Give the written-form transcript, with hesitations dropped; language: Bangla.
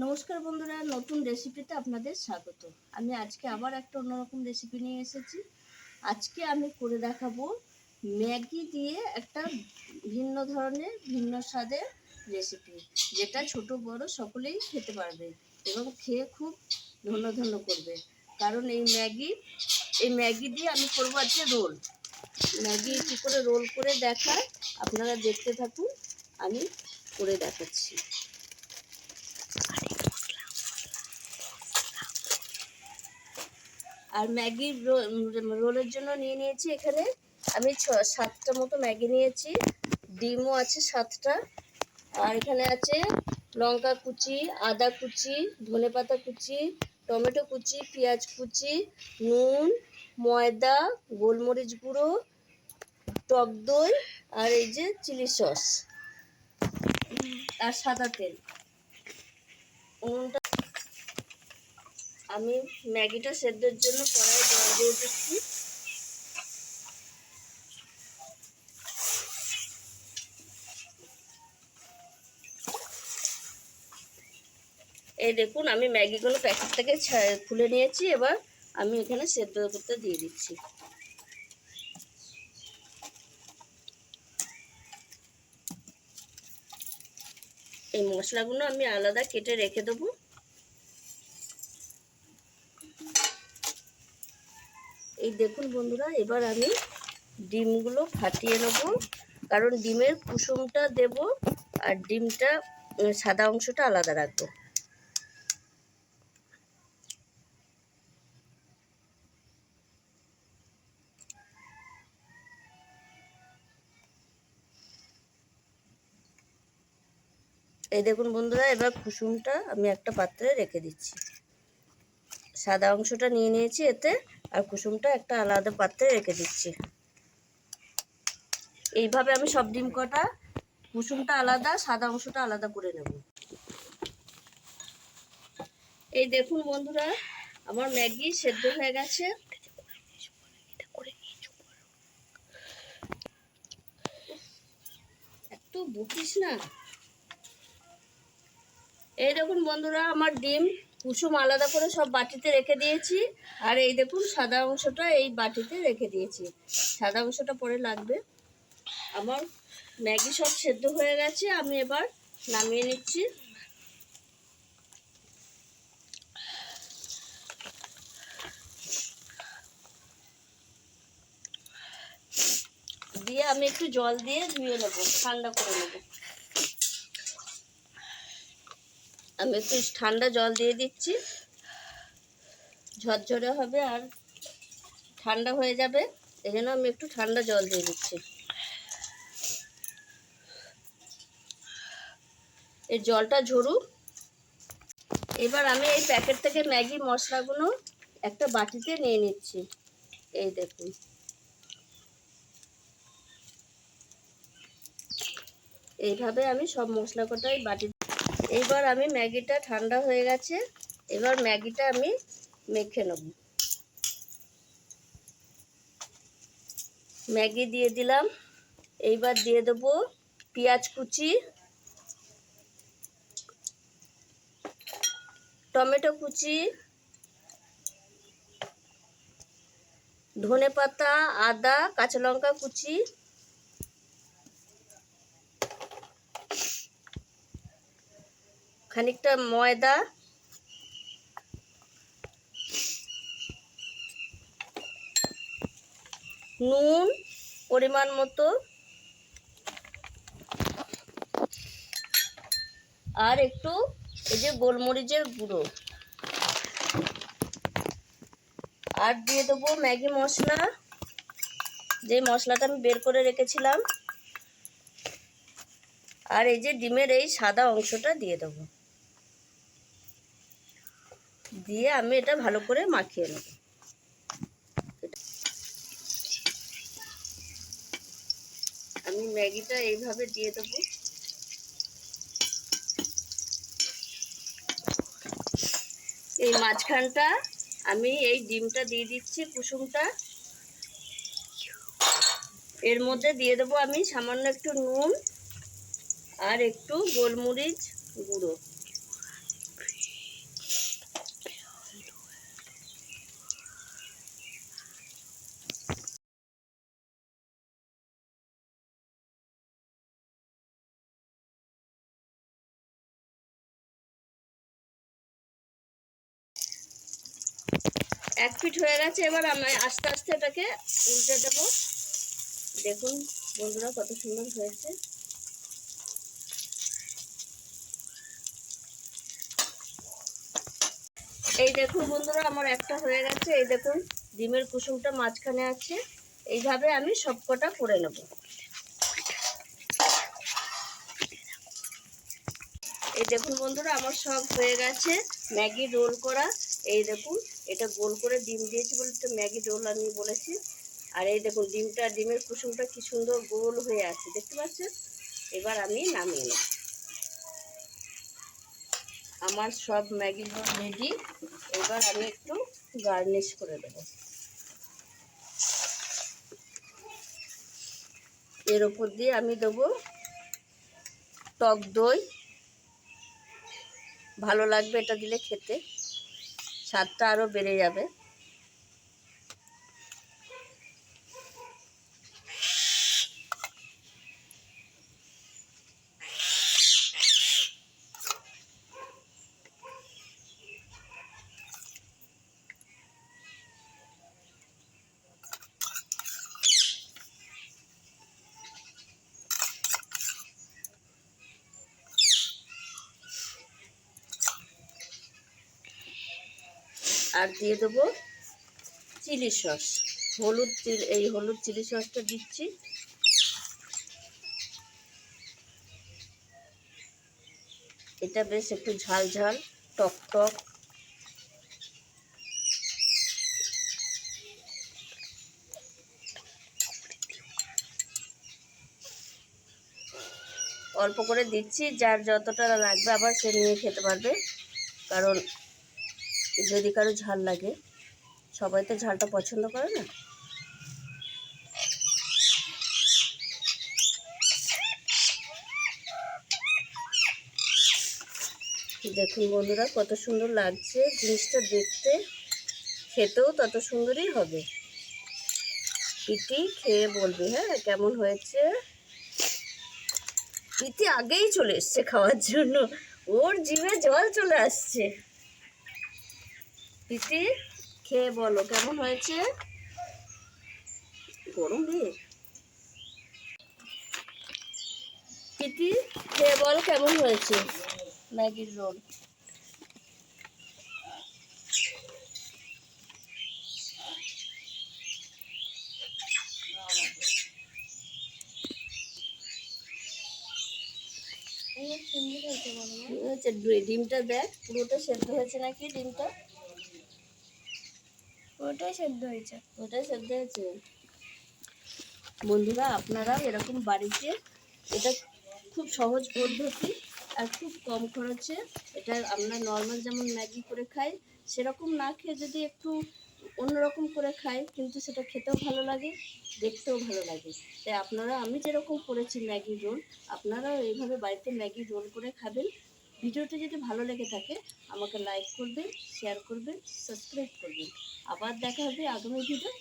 নমস্কার বন্ধুরা, নতুন রেসিপিতে আপনাদের স্বাগত। আমি আজকে আবার একটা অন্যরকম রেসিপি নিয়ে এসেছি। আজকে আমি করে দেখাবো ম্যাগি দিয়ে একটা ভিন্ন ধরনের ভিন্ন স্বাদের রেসিপি, যেটা ছোট বড় সকলেই খেতে পারবে এবং খেয়ে খুব ধন্য ধন্য করবে। কারণ এই ম্যাগি দিয়ে আমি করবো আজকে রোল। ম্যাগি কী করে রোল করে দেখায় আপনারা দেখতে থাকুন, আমি করে দেখাচ্ছি। আর ম্যাগি রোলের জন্য নিয়ে নিয়েছি এখানে আমি 7টা মতো ম্যাগি নিয়েছি, ডিমও আছে 7টা, আর এখানে আছে লঙ্কা কুচি, আদা কুচি, ধনেপাতা কুচি, টমেটো কুচি, পেঁয়াজ কুচি, নুন, ময়দা, গোলমরিচ গুঁড়ো, টক দই, আর এই যে চিলি সস আর সাদা তেল। উনুনটা আমি ম্যাগিটা সেদ্ধের জন্য কড়াইয়ে জল দিয়ে দিচ্ছি। এই দেখুন, আমি ম্যাগিগুলো প্যাকেট থেকে খুলে নিয়েছি। এবার আমি এখানে সেদ্ধ করতে দিয়ে দিচ্ছি। এই মশলাগুলো আমি আলাদা কেটে রেখে দেবো। এই দেখুন বন্ধুরা, এবার আমি ডিমগুলো ফাটিয়ে নেব, কারণ ডিমের কুসুমটা দেব আর ডিমটা সাদা অংশটা আলাদা রাখবো। এই দেখুন বন্ধুরা, এবার কুসুমটা আমি একটা পাত্রে রেখে দিচ্ছি। সাদা অংশটা নিয়ে নিয়েছি এতে, আর কুসুমটা একটা আলাদা পাত্রে রেখে দিচ্ছি। এইভাবে আমি সব ডিম কটা কুসুমটা আলাদা, সাদা অংশটা আলাদা করে নেব। এই দেখুন বন্ধুরা, আমার ম্যাগি সেদ্ধ হয়ে গেছে। এত বকিস না। এই দেখুন বন্ধুরা, আমার ডিম কুসুম আলাদা করে সব বাটিতে রেখে দিয়েছি, আর এই দেখুন সাদা অংশটা এই বাটিতে রেখে দিয়েছি। সাদা অংশটা পরে লাগবে। আমার ম্যাগি সব সেদ্ধ হয়ে গেছে, আমি এবার নামিয়ে নিচ্ছি। দিয়ে আমি একটু জল দিয়ে ধুয়ে নেবো, ঠান্ডা করে নেবো। আমি একটু ঠান্ডা জল দিয়ে দিচ্ছি, ঝরঝরে হবে আর ঠান্ডা হয়ে যাবে, এই জন্য আমি একটু ঠান্ডা জল দিয়ে দিচ্ছি। এই জলটা ঝরুক। এবার আমি এই প্যাকেট থেকে ম্যাগি মশলাগুলো একটা বাটিতে নিয়ে নিচ্ছি। এই দেখুন, এইভাবে আমি সব মশলা কটাই বাটি। এইবার আমি ম্যাগিটা ঠান্ডা হয়ে গেছে, এবার ম্যাগিটা আমি মেখে নেব। ম্যাগি দিয়ে দিলাম। এইবার দিয়ে দেবো পেঁয়াজ কুচি, টমেটো কুচি, ধনেপাতা, আদা, কাঁচা লঙ্কা কুচি, খানিকটা ময়দা, নুন পরিমাণ মতো, আর একটু এই যে গোলমরিচের গুঁড়ো, আর দিয়ে দেবো ম্যাগি মশলা, যে মশলাটা আমি বের করে রেখেছিলাম, আর এই যে ডিমের এই সাদা অংশটা দিয়ে দেবো। দিয়ে আমি এটা ভালো করে মাখিয়ে নেব। আমি ম্যাগিটা এইভাবে দিয়ে দেবো। এই মাঝখানটা আমি এই ডিমটা দিয়ে দিচ্ছি, কুসুমটা। এর মধ্যে দিয়ে দেবো আমি সামান্য একটু নুন আর একটু গোলমরিচ গুঁড়ো। এক পিঠ হয়ে গেছে, এবার আমি আস্তে আস্তে এটাকে উল্টে দেবো। দেখুন বন্ধুরা কত সুন্দর হয়েছে। এই দেখুন বন্ধুরা আমার একটা হয়ে গেছে। এই দেখুন ডিমের কুসুমটা মাঝখানে আছে। এইভাবে আমি সবকটা করে নেব। এই দেখুন বন্ধুরা আমার সব হয়ে গেছে ম্যাগি রোল করা। এই দেখুন এটা গোল করে ডিম দিয়েছি বলে তো ম্যাগি রোল আমি বলেছি। আর এই দেখুন ডিমের কুসুমটা কি সুন্দর গোল হয়ে আছে, দেখতে পাচ্ছেন। এবার আমি নামিয়ে নেব। আমার সব ম্যাগি রোল রেডি। এবার আমি একটু গার্নিশ করে দেবো। এর উপর দিয়ে আমি দেবো টক দই। ভালো লাগবে এটা দিলে, খেতে স্বাদটা আরও বেড়ে যাবে। আর দিয়ে দেবো চিলি সস, হলুদ চিলি সসটা দিচ্ছি। এটা বেশ একটু ঝাল ঝাল টক টক। অল্প করে দিচ্ছি, যার যতটা লাগবে আবার সে নিয়ে খেতে পারবে। কারণ যদি কারো ঝাল লাগে, সবাই তো ঝালটা পছন্দ করে না। দেখুন বন্ধুরা কত সুন্দর লাগছে জিনিসটা দেখতে, খেতেও তত সুন্দরই হবে। প্রীতি খেয়ে বলবে হ্যাঁ কেমন হয়েছে। প্রীতি আগেই চলে এসছে খাওয়ার জন্য, ওর জিভে জল চলে আসছে। প্রীতি খেয়ে বলো কেমন হয়েছে। গরম দিয়ে প্রীতি খেয়ে বল কেমন হয়েছে ম্যাগির রোল। ডিমটা দেখ পুরোটা সেদ্ধ হয়েছে নাকি। ডিমটা ওটাই সেদ্ধ হয়েছে। ওটাই সেদ্ধ হয়েছে। বন্ধুরা আপনারা এরকম বাড়িতে, এটা খুব সহজ পদ্ধতি আর খুব কম খরচে। এটা আমরা নর্মাল যেমন ম্যাগি করে খাই সেরকম না খেয়ে যদি একটু অন্যরকম করে খাই, কিন্তু সেটা খেতেও ভালো লাগে, দেখতেও ভালো লাগে। তাই আপনারা, আমি যেরকম করেছি ম্যাগি রোল, আপনারাও এইভাবে বাড়িতে ম্যাগি রোল করে খাবেন। ভিডিওটি যদি ভালো লেগে থাকে আমাকে লাইক করবেন, শেয়ার করবেন, সাবস্ক্রাইব করবেন। আবার দেখা হবে আগামী ভিডিও।